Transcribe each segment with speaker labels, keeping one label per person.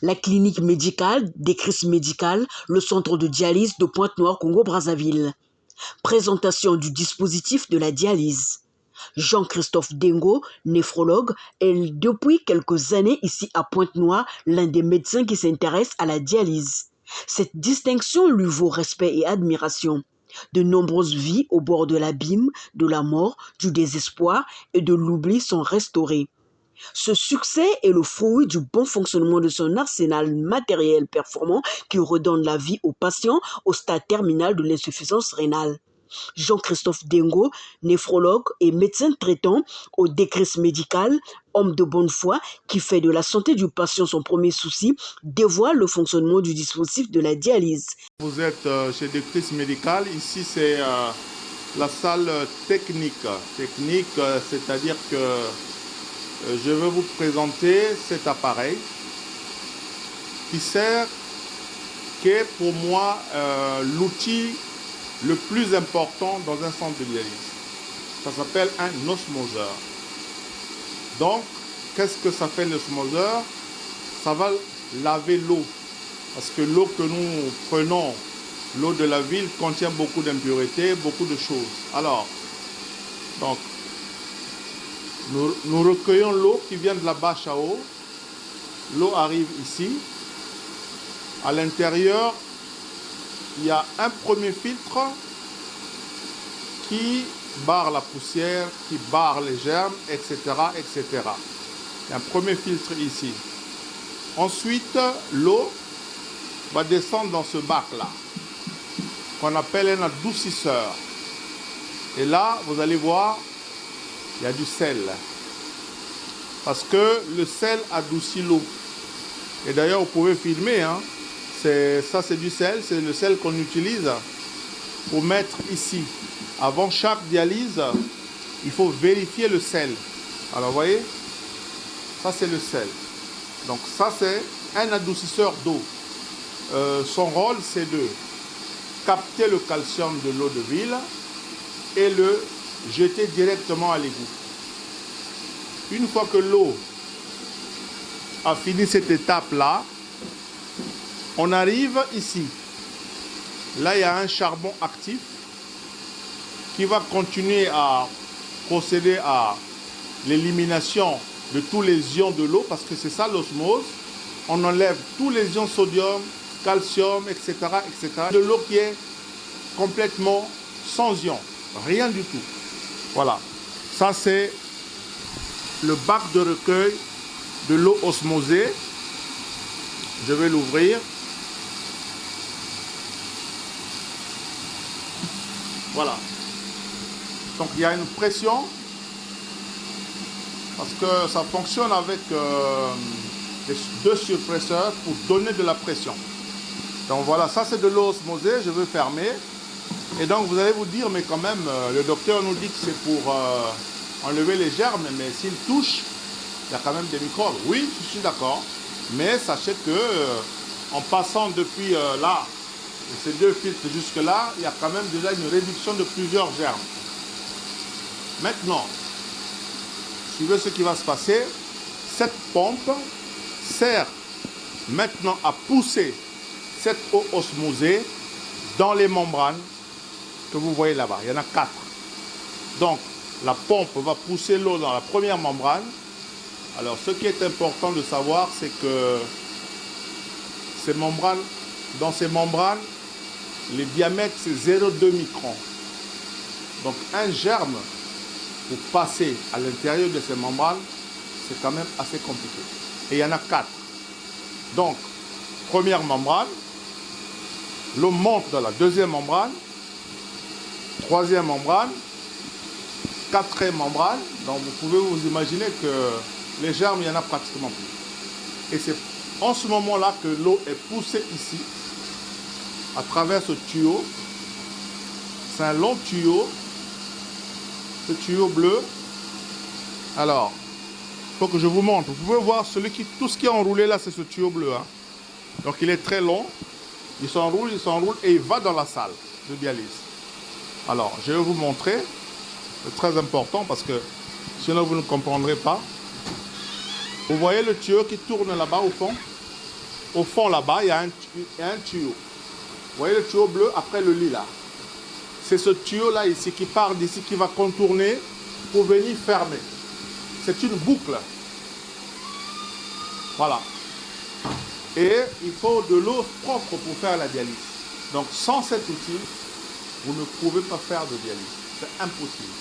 Speaker 1: la clinique médicale des crises médicales, le centre de dialyse de Pointe-Noire, Congo-Brazzaville. Présentation du dispositif de la dialyse. Jean-Christophe Dengo, néphrologue, est depuis quelques années ici à Pointe-Noire l'un des médecins qui s'intéresse à la dialyse. Cette distinction lui vaut respect et admiration. De nombreuses vies au bord de l'abîme, de la mort, du désespoir et de l'oubli sont restaurées. Ce succès est le fruit du bon fonctionnement de son arsenal matériel performant qui redonne la vie aux patients au stade terminal de l'insuffisance rénale. Jean-Christophe Dengo, néphrologue et médecin traitant au décris médical, homme de bonne foi qui fait de la santé du patient son premier souci, dévoile le fonctionnement du dispositif de la dialyse.
Speaker 2: Vous êtes chez Décris Médical, ici c'est la salle technique. C'est-à-dire que je vais vous présenter cet appareil qui est pour moi l'outil le plus important dans un centre de dialyse. Ça s'appelle un osmoseur. Donc, qu'est-ce que ça fait l'osmoseur? Ça va laver l'eau. Parce que l'eau que nous prenons, l'eau de la ville, contient beaucoup d'impuretés, beaucoup de choses. Alors, donc, nous recueillons l'eau qui vient de la bâche à eau. L'eau arrive ici. À l'intérieur, il y a un premier filtre qui barre la poussière, qui barre les germes, etc., etc. Il y a un premier filtre ici. Ensuite, l'eau va descendre dans ce bac-là, qu'on appelle un adoucisseur. Et là, vous allez voir, il y a du sel. Parce que le sel adoucit l'eau. Et d'ailleurs, vous pouvez filmer, hein. Ça, c'est du sel, c'est le sel qu'on utilise pour mettre ici. Avant chaque dialyse, il faut vérifier le sel. Alors, vous voyez, ça, c'est le sel. Donc, ça, c'est un adoucisseur d'eau. Son rôle, c'est de capter le calcium de l'eau de ville et le jeter directement à l'égout. Une fois que l'eau a fini cette étape-là, on arrive ici. Là, il y a un charbon actif qui va continuer à procéder à l'élimination de tous les ions de l'eau, parce que c'est ça l'osmose. On enlève tous les ions sodium, calcium, etc., etc. De l'eau qui est complètement sans ions, rien du tout. Voilà, ça c'est le bac de recueil de l'eau osmosée. Je vais l'ouvrir. Voilà. Donc il y a une pression, parce que ça fonctionne avec deux surpresseurs pour donner de la pression. Donc voilà, ça c'est de l'eau osmosée, je vais fermer. Et donc vous allez vous dire, mais quand même, le docteur nous dit que c'est pour enlever les germes, mais s'il touche, il y a quand même des microbes. Oui, je suis d'accord, mais sachez que en passant depuis là, ces deux filtres jusque-là, il y a quand même déjà une réduction de plusieurs germes. Maintenant, suivez ce qui va se passer. Cette pompe sert maintenant à pousser cette eau osmosée dans les membranes que vous voyez là-bas. Il y en a 4. Donc, la pompe va pousser l'eau dans la première membrane. Alors, ce qui est important de savoir, c'est que dans ces membranes, les diamètres, c'est 0,2 microns. Donc, un germe, pour passer à l'intérieur de ces membranes, c'est quand même assez compliqué. Et il y en a 4. Donc, première membrane, l'eau monte dans la deuxième membrane, troisième membrane, quatrième membrane. Donc, vous pouvez vous imaginer que les germes, il n'y en a pratiquement plus. Et c'est en ce moment-là que l'eau est poussée ici, à travers ce tuyau. C'est un long tuyau, ce tuyau bleu. Alors, il faut que je vous montre. Vous pouvez voir tout ce qui est enroulé là, c'est ce tuyau bleu. Hein. Donc il est très long. Il s'enroule et il va dans la salle de dialyse. Alors, je vais vous montrer. C'est très important parce que sinon vous ne comprendrez pas. Vous voyez le tuyau qui tourne là-bas au fond? au fond là-bas, il y a un tuyau. Vous voyez le tuyau bleu après le lilas. C'est ce tuyau-là ici qui part d'ici, qui va contourner pour venir fermer. C'est une boucle. Voilà. Et il faut de l'eau propre pour faire la dialyse. Donc sans cet outil, vous ne pouvez pas faire de dialyse. C'est impossible.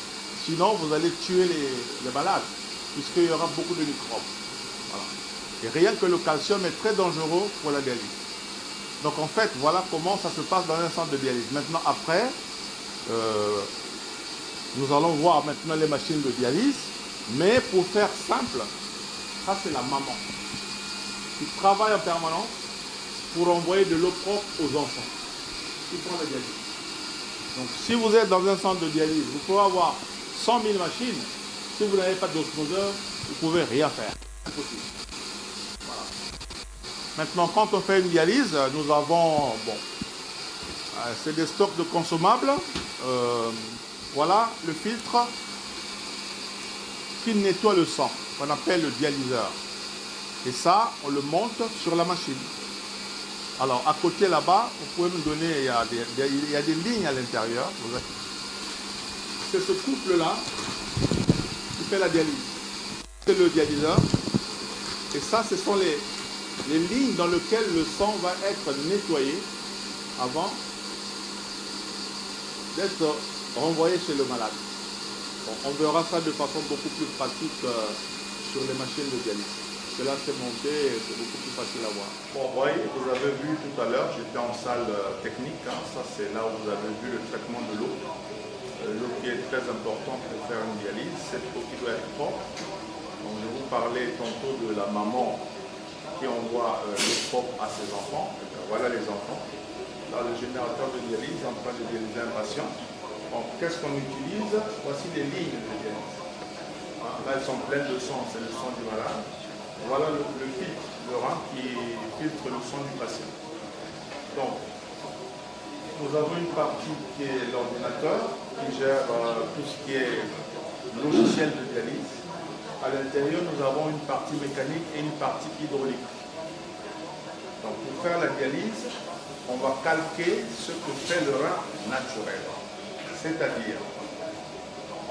Speaker 2: Sinon, vous allez tuer les malades, puisqu'il y aura beaucoup de microbes. Voilà. Et rien que le calcium est très dangereux pour la dialyse. Donc en fait, voilà comment ça se passe dans un centre de dialyse. Maintenant, après, nous allons voir maintenant les machines de dialyse. Mais pour faire simple, ça c'est la maman qui travaille en permanence pour envoyer de l'eau propre aux enfants qui font la dialyse. Donc si vous êtes dans un centre de dialyse, vous pouvez avoir 100 000 machines. Si vous n'avez pas d'osmoseur, vous ne pouvez rien faire. Impossible. Voilà. Maintenant, quand on fait une dialyse, nous avons, c'est des stocks de consommables. Voilà le filtre qui nettoie le sang, qu'on appelle le dialyseur. Et ça, on le monte sur la machine. Alors, à côté là-bas, vous pouvez me donner, il y a des lignes à l'intérieur. C'est ce couple-là qui fait la dialyse. C'est le dialyseur. Et ça, ce sont les lignes dans lesquelles le sang va être nettoyé avant d'être renvoyé chez le malade. Bon, on verra ça de façon beaucoup plus pratique sur les machines de dialyse. Cela s'est monté et c'est beaucoup plus facile à voir. Bon, voyez, vous avez vu tout à l'heure, j'étais en salle technique. Ça, c'est là où vous avez vu le traitement de l'eau. L'eau qui est très importante pour faire une dialyse, cette eau qui doit être propre. Donc, je vous parlais tantôt de la maman qui envoie l'eau propre à ses enfants. Voilà les enfants. Là, le générateur de dialyse est en train de dialyser un patient. Donc, qu'est-ce qu'on utilise? Voici les lignes de dialyse. Là, elles sont pleines de sang, c'est le sang du malade. Voilà le filtre, le rein qui filtre le sang du patient. Donc, nous avons une partie qui est l'ordinateur, qui gère tout ce qui est logiciel de dialyse. À l'intérieur, nous avons une partie mécanique et une partie hydraulique. Donc, pour faire la dialyse, on va calquer ce que fait le rein naturel. C'est-à-dire,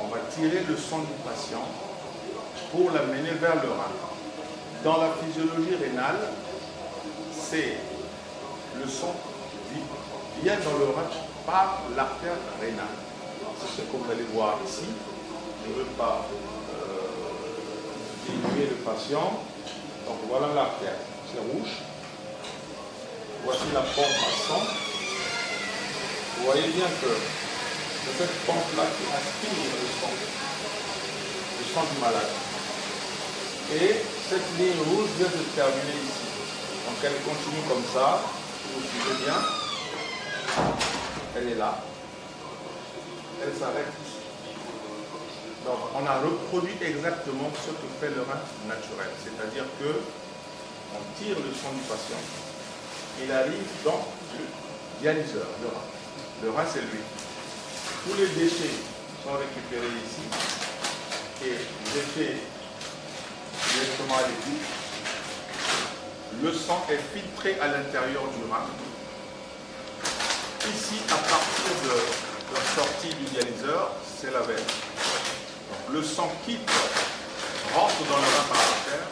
Speaker 2: on va tirer le sang du patient pour l'amener vers le rein. Dans la physiologie rénale, c'est le sang qui vient dans le rein par l'artère rénale. C'est ce que vous allez voir ici. Je ne veux pas diminuer le patient. Donc voilà l'artère, c'est rouge. Voici la pompe à sang. Vous voyez bien que c'est cette pompe-là qui aspire le sang du malade. Et cette ligne rouge vient de se terminer ici. Donc elle continue comme ça. Vous suivez bien. Elle est là. Elle s'arrête ici. Donc on a reproduit exactement ce que fait le rein naturel. C'est-à-dire que on tire le sang du patient. Il arrive dans le dialyseur, le rein. Le rein, c'est lui. Tous les déchets sont récupérés ici. Et les déchets directement à l'écoute. Le sang est filtré à l'intérieur du rein. Ici, à partir de la sortie du dialyseur, c'est la veine. Donc, le sang quitte, rentre dans le rein par l'artère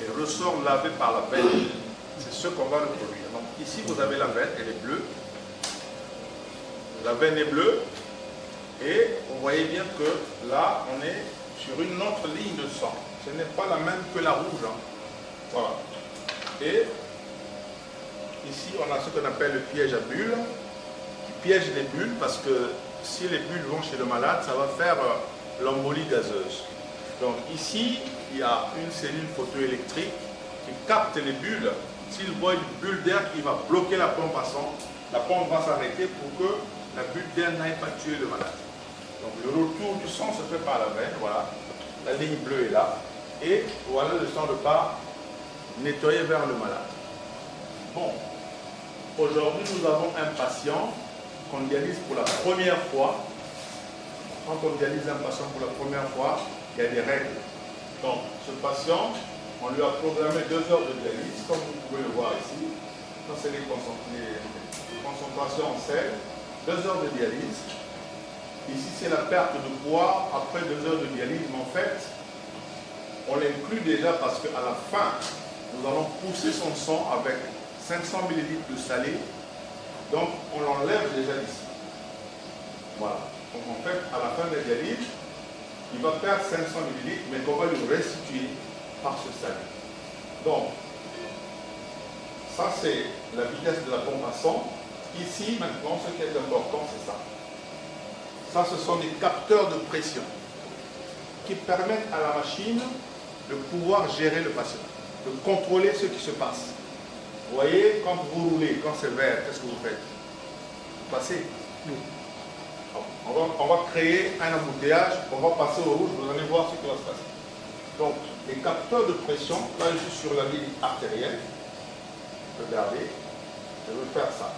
Speaker 2: et ressort lavé par la veine. C'est ce qu'on va reproduire. Donc ici, vous avez la veine, elle est bleue. La veine est bleue. Et vous voyez bien que là, on est sur une autre ligne de sang. Ce n'est pas la même que la rouge. Voilà. Et ici, on a ce qu'on appelle le piège à bulles, qui piège les bulles parce que si les bulles vont chez le malade, ça va faire l'embolie gazeuse. Donc ici, il y a une cellule photoélectrique qui capte les bulles. S'il voit une bulle d'air qui va bloquer la pompe à sang, la pompe va s'arrêter pour que la bulle d'air n'aille pas tuer le malade. Donc le retour du sang se fait par la veine, voilà. La ligne bleue est là. Et voilà le sang repart nettoyé vers le malade. Bon, aujourd'hui nous avons un patient qu'on dialyse pour la première fois. Quand on dialyse un patient pour la première fois, il y a des règles. Donc ce patient, On lui a programmé 2 heures de dialyse, comme vous pouvez le voir ici. Ça, c'est les concentrations en sel. 2 heures de dialyse. Ici, c'est la perte de poids après 2 heures de dialyse. Mais en fait, on l'inclut déjà parce qu'à la fin, nous allons pousser son sang avec 500 ml de salé. Donc, on l'enlève déjà ici. Voilà. Donc, en fait, à la fin de la dialyse, il va perdre 500 ml, mais qu'on va lui restituer par ce salé. Donc, ça, c'est la vitesse de la pompe à sang. Ici, maintenant, ce qui est important, c'est ça. Ça, ce sont des capteurs de pression qui permettent à la machine de pouvoir gérer le patient, de contrôler ce qui se passe. Vous voyez, quand vous roulez, quand c'est vert, qu'est-ce que vous faites? Vous passez. On va créer un embouteillage, on va passer au rouge, vous allez voir ce qui va se passer. Donc, les capteurs de pression, là je suis sur la ligne artérielle. Regardez, je vais faire ça.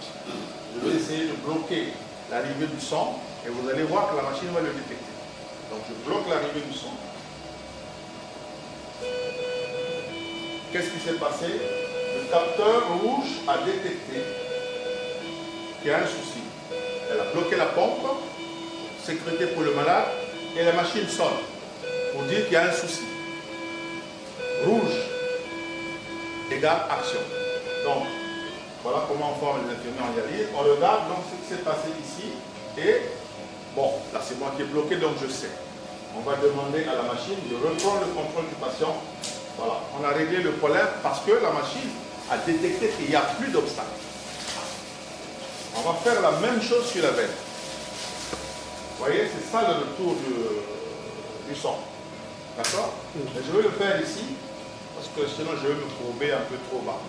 Speaker 2: Je vais essayer de bloquer l'arrivée du sang et vous allez voir que la machine va le détecter. Donc, je bloque l'arrivée du sang. Qu'est-ce qui s'est passé? Le capteur rouge a détecté qu'il y a un souci. Elle a bloqué la pompe, sécurité pour le malade, et la machine sonne pour dire qu'il y a un souci. Rouge égale action. Donc, voilà comment on forme les infirmiers en dialyse. On regarde donc ce qui s'est passé ici. Et, bon, là c'est moi qui ai bloqué, donc je sais. On va demander à la machine de reprendre le contrôle du patient. Voilà, on a réglé le problème parce que la machine a détecté qu'il n'y a plus d'obstacle. On va faire la même chose sur la veine. Vous voyez, c'est ça le retour du sang. D'accord? Mais je vais le faire ici, parce que sinon je vais me courber un peu trop bas.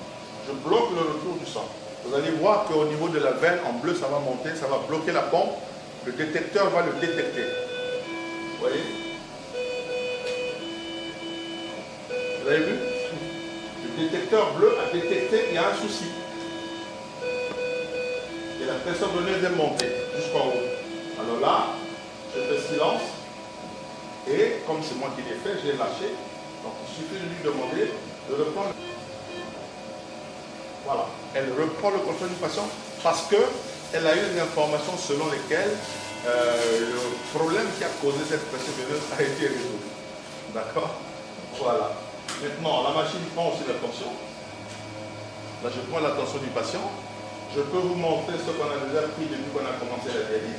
Speaker 2: Je bloque le retour du sang. Vous allez voir qu'au niveau de la veine, en bleu, ça va monter, ça va bloquer la pompe. Le détecteur va le détecter. Vous voyez? Vous avez vu? Le détecteur bleu a détecté qu'il y a un souci. Et la pression veineuse est montée jusqu'en haut. Alors là, je fais silence. Et comme c'est moi qui l'ai fait, je l'ai lâché. Donc il suffit de lui demander de reprendre. Voilà. Elle reprend le contrôle du patient parce qu'elle a eu des informations selon lesquelles le problème qui a causé cette pression veineuse a été résolu. D'accord? Voilà. Maintenant, la machine prend aussi l'attention. Là, je prends l'attention du patient. Je peux vous montrer ce qu'on a déjà pris depuis qu'on a commencé la dialyse.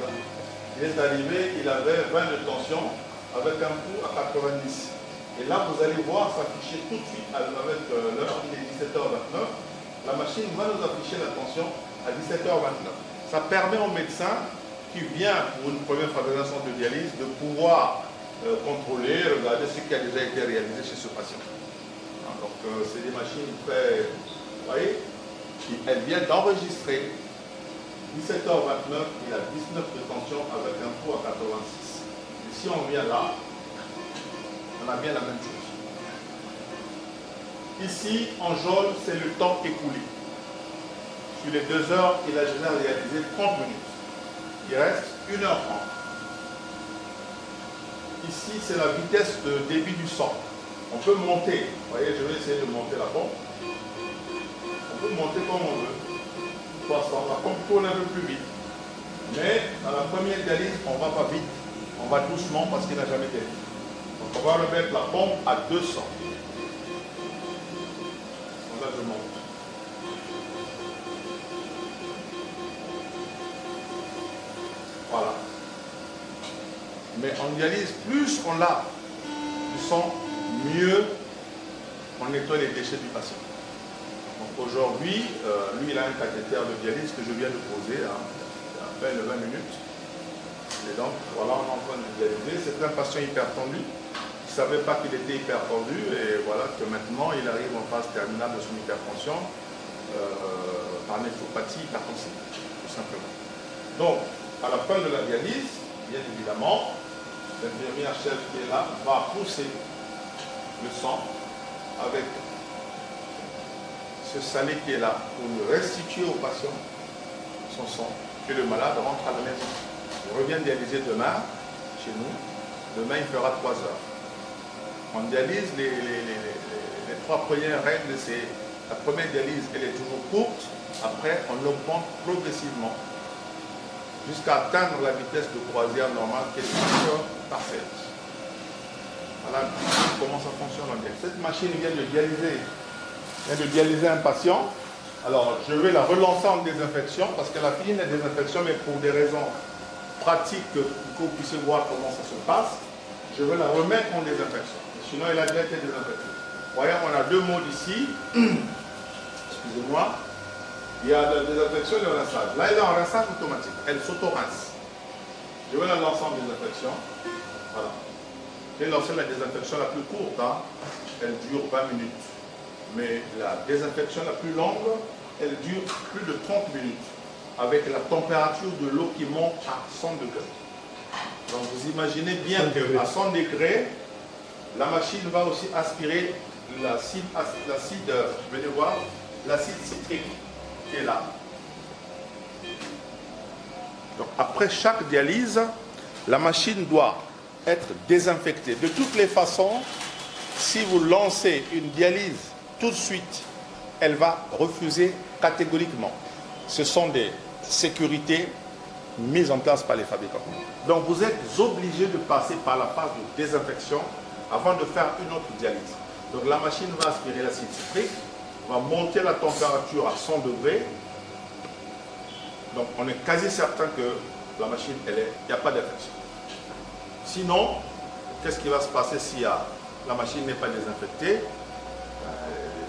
Speaker 2: Il est arrivé, il avait 20 de tension avec un pouls à 90. Et là, vous allez voir s'afficher tout de suite avec l'heure, il est 17h29. La machine va nous afficher la tension à 17h29. Ça permet au médecin qui vient pour une première fabrication de dialyse de pouvoir contrôler, regarder ce qui a déjà été réalisé chez ce patient. Donc, c'est des machines très... Vous voyez? Elle vient d'enregistrer 17h29, il a 19 de tension avec un pouls à 86. Et si on vient là, on a bien la même chose. Ici, en jaune, c'est le temps écoulé. Sur les 2 heures, il a déjà réalisé 30 minutes. Il reste 1h30. Ici, c'est la vitesse de débit du sang. On peut monter. Vous voyez, je vais essayer de monter la pompe. On peut monter comme on veut. 300. La pompe tourne un peu plus vite. Mais dans la première dialyse, on ne va pas vite. On va doucement parce qu'il n'a jamais été vite. Donc on va remettre la pompe à 200. Donc là, je monte. Voilà. Mais en dialyse, plus on a du sang, mieux on nettoie les déchets du patient. Donc aujourd'hui, lui, il a un cathéter de dialyse que je viens de poser, à peine 20 minutes. Et donc, voilà, on est en train de dialyser. C'est un patient hypertendu. Il ne savait pas qu'il était hypertendu et voilà que maintenant, il arrive en phase terminale de son hypertension par néphropathie hypertensive, tout simplement. Donc, à la fin de la dialyse, bien évidemment, l'infirmière chef qui est là va pousser le sang avec ce salé qui est là pour le restituer au patient son sang et le malade rentre à la maison. Il revient dialyser demain chez nous. Demain, il fera 3 heures. On dialyse les trois premières règles, c'est la première dialyse, elle est toujours courte. Après, on augmente progressivement jusqu'à atteindre la vitesse de croisière normale qui est 5 heures par séance. Voilà comment ça fonctionne en dialyse. Cette machine vient de dialyser un patient. Alors, je vais la relancer en désinfection parce qu'elle a fini la désinfection, mais pour des raisons pratiques, pour que vous puissiez voir comment ça se passe, je vais la remettre en désinfection. Sinon, elle a déjà été désinfectée. Voyez, on a deux modes ici. Excusez-moi. Il y a la désinfection et le rinçage. Là, elle est en rinçage automatique. Elle s'auto-rince. Je vais la lancer en désinfection. Voilà. J'ai lancé la désinfection la plus courte. Hein. Elle dure 20 minutes. Mais la désinfection la plus longue, elle dure plus de 30 minutes. Avec la température de l'eau qui monte à 100 degrés. Donc vous imaginez bien qu'à 100 degrés, la machine va aussi aspirer l'acide, venez voir, l'acide citrique qui est là. Donc après chaque dialyse, la machine doit être désinfectée. De toutes les façons, si vous lancez une dialyse tout de suite, elle va refuser catégoriquement. Ce sont des sécurités mises en place par les fabricants. Donc vous êtes obligé de passer par la phase de désinfection avant de faire une autre dialyse. Donc la machine va aspirer l'acide citrique, va monter la température à 100 degrés. Donc on est quasi certain que la machine, il n'y a pas d'infection. Sinon, qu'est-ce qui va se passer si la machine n'est pas désinfectée?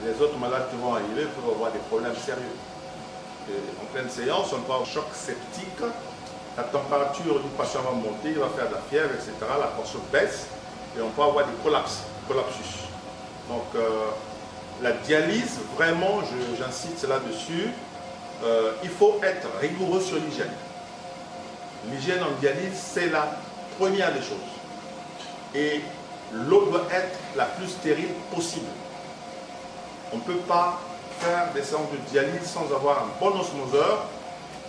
Speaker 2: Les autres malades qui vont arriver peuvent avoir des problèmes sérieux. Et en pleine séance, on peut avoir un choc septique, la température du patient va monter, il va faire de la fièvre, etc. La tension baisse et on peut avoir des collapsus. Donc la dialyse, vraiment, j'insiste là-dessus, il faut être rigoureux sur l'hygiène. L'hygiène en dialyse, c'est la première des choses. Et l'eau doit être la plus stérile possible. On ne peut pas faire des séances de dialyse sans avoir un bon osmoseur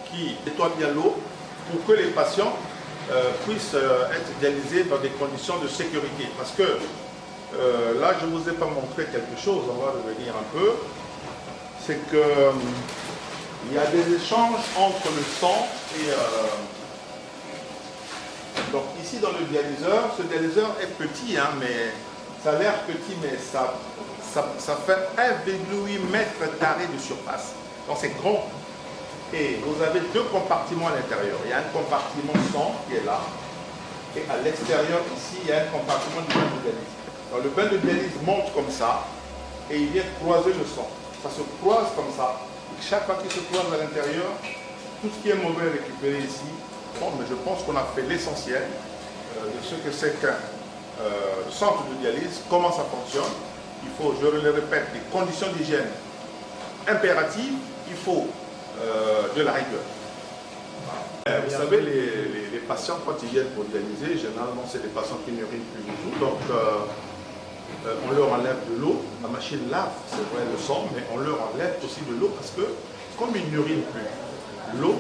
Speaker 2: qui nettoie bien l'eau pour que les patients puissent être dialysés dans des conditions de sécurité. Parce que là, je ne vous ai pas montré quelque chose, on va revenir un peu. C'est que il y a des échanges entre le sang et... donc ici dans le dialyseur, ce dialyseur est petit, hein, mais ça a l'air petit, mais ça fait 1,8 m² de surface. Donc c'est grand. Et vous avez deux compartiments à l'intérieur. Il y a un compartiment sang qui est là. Et à l'extérieur, ici, il y a un compartiment du bain de dialyse. Donc le bain de dialyse monte comme ça et il vient croiser le sang. Ça se croise comme ça. Et chaque fois qu'il se croise à l'intérieur, tout ce qui est mauvais est récupéré ici. Bon, mais je pense qu'on a fait l'essentiel de ce que c'est qu'un centre de dialyse, comment ça fonctionne. Il faut, je le répète, des conditions d'hygiène impératives. Il faut de la rigueur. Vous savez, les patients, quand ils viennent pour dialyser, généralement, c'est des patients qui n'urinent plus du tout. Donc, on leur enlève de l'eau. La machine lave, c'est vrai, le sang, mais on leur enlève aussi de l'eau parce que, comme ils n'urinent plus, l'eau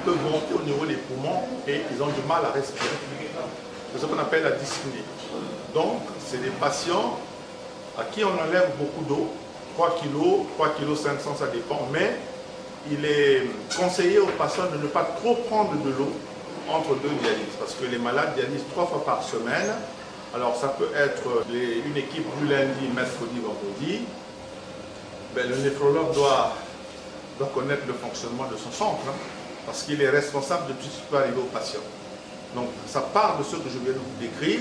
Speaker 2: peut monter au niveau des poumons et ils ont du mal à respirer. C'est ce qu'on appelle la dyspnée. Donc, c'est des patients à qui on enlève beaucoup d'eau, 3 kg, 3 kg 500, ça dépend, mais il est conseillé aux patients de ne pas trop prendre de l'eau entre deux dialyses, parce que les malades dialysent 3 fois par semaine. Alors ça peut être une équipe du lundi, mercredi, vendredi. Ben, le néphrologue doit connaître le fonctionnement de son centre, hein, parce qu'il est responsable de tout ce qui peut arriver aux patients. Donc ça part de ce que je viens de vous décrire.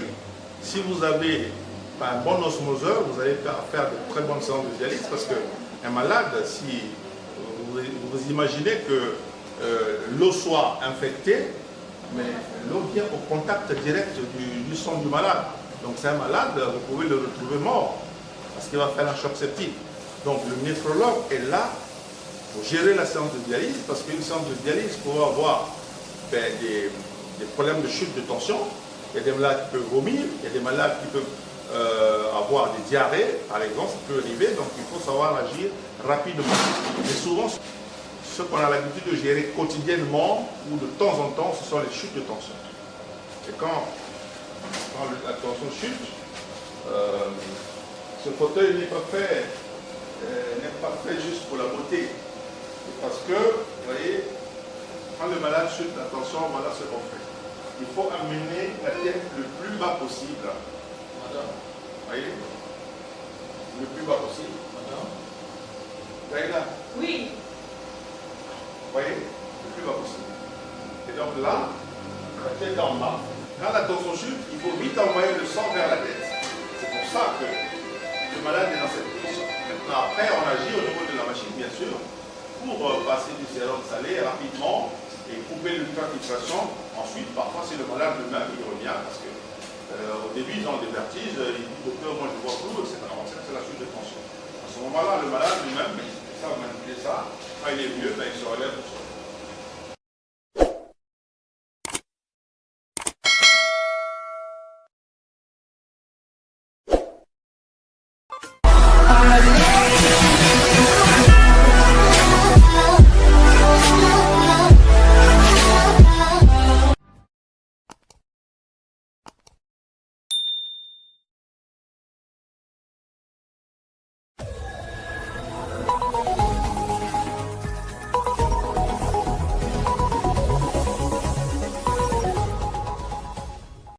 Speaker 2: Si vous avez un bon osmoseur, vous allez faire de très bonnes séances de dialyse, parce qu'un malade, si vous imaginez que l'eau soit infectée, mais l'eau vient au contact direct du sang du malade. Donc c'est un malade, vous pouvez le retrouver mort, parce qu'il va faire un choc septique. Donc le néphrologue est là pour gérer la séance de dialyse, parce qu'une séance de dialyse peut avoir des problèmes de chute de tension. Il y a des malades qui peuvent vomir, il y a des malades qui peuvent avoir des diarrhées, par exemple, ça peut arriver, donc il faut savoir agir rapidement. Mais souvent, ce qu'on a l'habitude de gérer quotidiennement ou de temps en temps, ce sont les chutes de tension. Et quand la tension chute, Ce fauteuil n'est pas fait juste pour la beauté. Parce que, vous voyez, quand le malade chute, attention, voilà ce qu'on fait. Il faut amener la tête le plus bas possible.
Speaker 3: Madame.
Speaker 2: Vous voyez? Le plus bas possible.
Speaker 3: Madame.
Speaker 2: Vous voyez là?
Speaker 4: Oui.
Speaker 2: Vous voyez? Le plus bas possible. Et donc là, la tête en bas. Quand la tension chute, il faut vite envoyer le sang vers la tête. C'est pour ça que le malade est dans cette position. Maintenant, après, on agit au niveau de la machine, bien sûr, pour passer du sérum salé rapidement et couper le temps de filtration. Ensuite, parfois, c'est le malade lui-même qui revient parce que au début, ils ont des vertiges, il dit docteur, moi je vois flou, etc. C'est la chute de tension. À ce moment-là, le malade lui-même, il sait manipuler ça. Quand il est mieux, ben, il se relève tout seul.